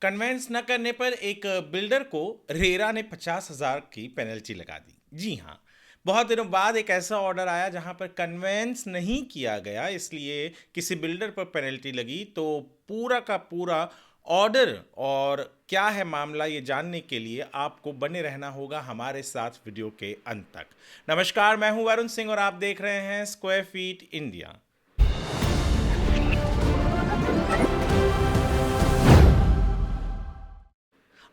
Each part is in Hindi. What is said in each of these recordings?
कन्वेंस न करने पर एक बिल्डर को रेरा ने 50,000 की पेनल्टी लगा दी। जी हाँ, बहुत दिनों बाद एक ऐसा ऑर्डर आया जहां पर कन्वेंस नहीं किया गया, इसलिए किसी बिल्डर पर पेनल्टी लगी। तो पूरा का पूरा ऑर्डर और क्या है मामला, ये जानने के लिए आपको बने रहना होगा हमारे साथ वीडियो के अंत तक। नमस्कार, मैं हूं वरुण सिंह और आप देख रहे हैं स्क्वायर फीट इंडिया।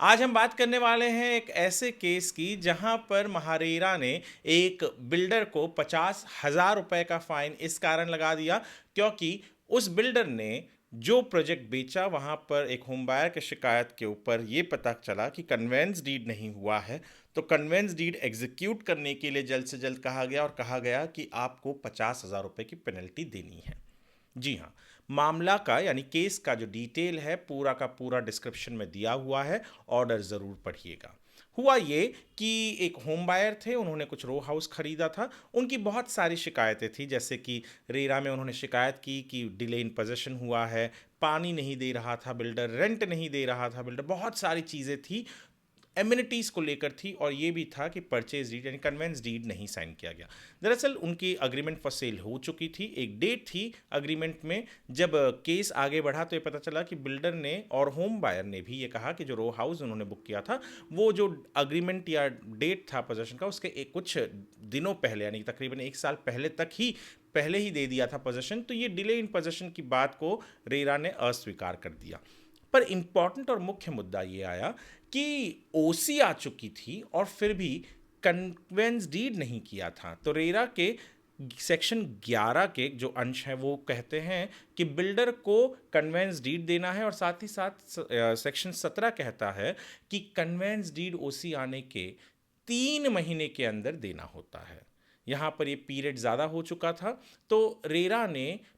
आज हम बात करने वाले हैं एक ऐसे केस की जहां पर महारेरा ने एक बिल्डर को 50,000 रुपए का फाइन इस कारण लगा दिया क्योंकि उस बिल्डर ने जो प्रोजेक्ट बेचा वहां पर एक होम बायर की शिकायत के ऊपर यह पता चला कि कन्वेंस डीड नहीं हुआ है। तो कन्वेंस डीड एग्जीक्यूट करने के लिए जल्द से जल्द कहा गया और कहा गया कि आपको 50,000 रुपए की पेनल्टी देनी है। जी हाँ, मामला का यानी केस का जो डिटेल है पूरा का पूरा डिस्क्रिप्शन में दिया हुआ है, ऑर्डर ज़रूर पढ़िएगा। हुआ ये कि एक होम बायर थे, उन्होंने कुछ रो हाउस खरीदा था। उनकी बहुत सारी शिकायतें थी, जैसे कि रेरा में उन्होंने शिकायत की कि डिले इन पोजेशन हुआ है, पानी नहीं दे रहा था बिल्डर, रेंट नहीं दे रहा था बिल्डर, बहुत सारी चीज़ें थी, एमिनिटीज को लेकर थी। और ये भी था कि परचेज डीड यानी कन्वेंस डीड नहीं साइन किया गया। दरअसल उनकी अग्रीमेंट फॉर सेल हो चुकी थी, एक डेट थी अग्रीमेंट में। जब केस आगे बढ़ा तो ये पता चला कि बिल्डर ने और होम बायर ने भी ये कहा कि जो रो हाउस उन्होंने बुक किया था वो जो अग्रीमेंट या डेट था पोजेशन का उसके एक कुछ दिनों पहले यानी तकरीबन 1 साल पहले ही दे दिया था पोजेशन। तो ये डिले इन पोजेशन की बात को रेरा ने अस्वीकार कर दिया। पर इंपॉर्टेंट और मुख्य मुद्दा ये आया कि ओसी आ चुकी थी और फिर भी कन्वेंस डीड नहीं किया था। तो रेरा के सेक्शन 11 के जो अंश हैं वो कहते हैं कि बिल्डर को कन्वेंस डीड देना है और साथ ही साथ सेक्शन 17 कहता है कि कन्वेंस डीड ओसी आने के 3 महीने के अंदर देना होता है। यहाँ पर ये पीरियड ज़्यादा हो चुका था, तो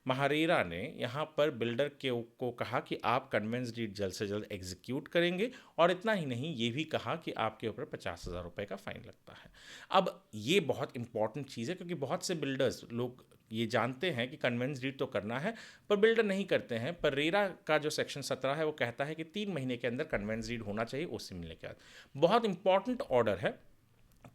महारेरा ने यहाँ पर बिल्डर को कहा कि आप कन्वेंस डीड जल्द से जल्द एग्जीक्यूट करेंगे। और इतना ही नहीं, ये भी कहा कि आपके ऊपर 50,000 रुपये का फाइन लगता है। अब ये बहुत इंपॉर्टेंट चीज़ है क्योंकि बहुत से बिल्डर्स लोग ये जानते हैं कि कन्वेंस डीड तो करना है पर बिल्डर नहीं करते हैं। पर रेरा का जो सेक्शन 17 है वो कहता है कि 3 महीने के अंदर कन्वेंस डीड होना चाहिए ओसी मिलने के बाद। बहुत इंपॉर्टेंट ऑर्डर है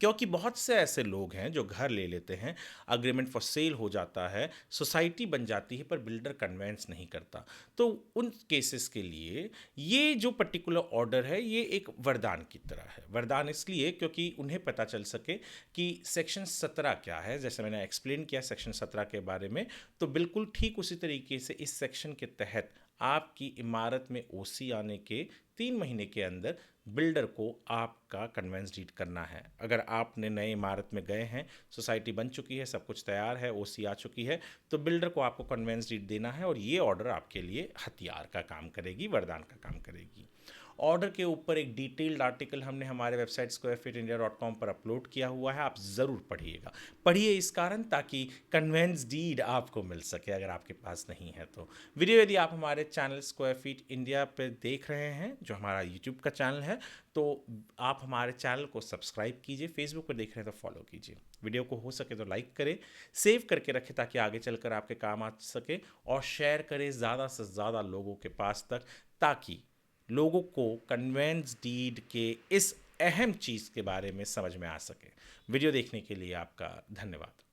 क्योंकि बहुत से ऐसे लोग हैं जो घर ले लेते हैं, अग्रीमेंट फॉर सेल हो जाता है, सोसाइटी बन जाती है पर बिल्डर कन्वेंस नहीं करता। तो उन केसेस के लिए ये जो पर्टिकुलर ऑर्डर है ये एक वरदान की तरह है। वरदान इसलिए क्योंकि उन्हें पता चल सके कि सेक्शन 17 क्या है। जैसे मैंने एक्सप्लेन किया सेक्शन 17 के बारे में, तो बिल्कुल ठीक उसी तरीके से इस सेक्शन के तहत आपकी इमारत में ओसी आने के 3 महीने के अंदर बिल्डर को आपका कन्वेंस डीड करना है। अगर आपने नए इमारत में गए हैं, सोसाइटी बन चुकी है, सब कुछ तैयार है, ओसी आ चुकी है, तो बिल्डर को आपको कन्वेंस डीड देना है। और ये ऑर्डर आपके लिए हथियार का काम करेगी, वरदान का काम करेगी। ऑर्डर के ऊपर एक डिटेल्ड आर्टिकल हमने हमारे वेबसाइट squarefeetindia.com पर अपलोड किया हुआ है, आप ज़रूर पढ़िए इस कारण ताकि कन्वेंस डीड आपको मिल सके अगर आपके पास नहीं है तो। वीडियो यदि आप हमारे चैनल स्क्वायर फीट इंडिया पर देख रहे हैं, जो हमारा यूट्यूब का चैनल है, तो आप हमारे चैनल को सब्सक्राइब कीजिए। फेसबुक पर देख रहे हैं तो फॉलो कीजिए। वीडियो को हो सके तो लाइक करें, सेव करके रखें ताकि आगे चलकर आपके काम आ सके, और शेयर करें ज़्यादा से ज़्यादा लोगों के पास तक ताकि लोगों को कन्वेंस डीड के इस अहम चीज़ के बारे में समझ में आ सके। वीडियो देखने के लिए आपका धन्यवाद।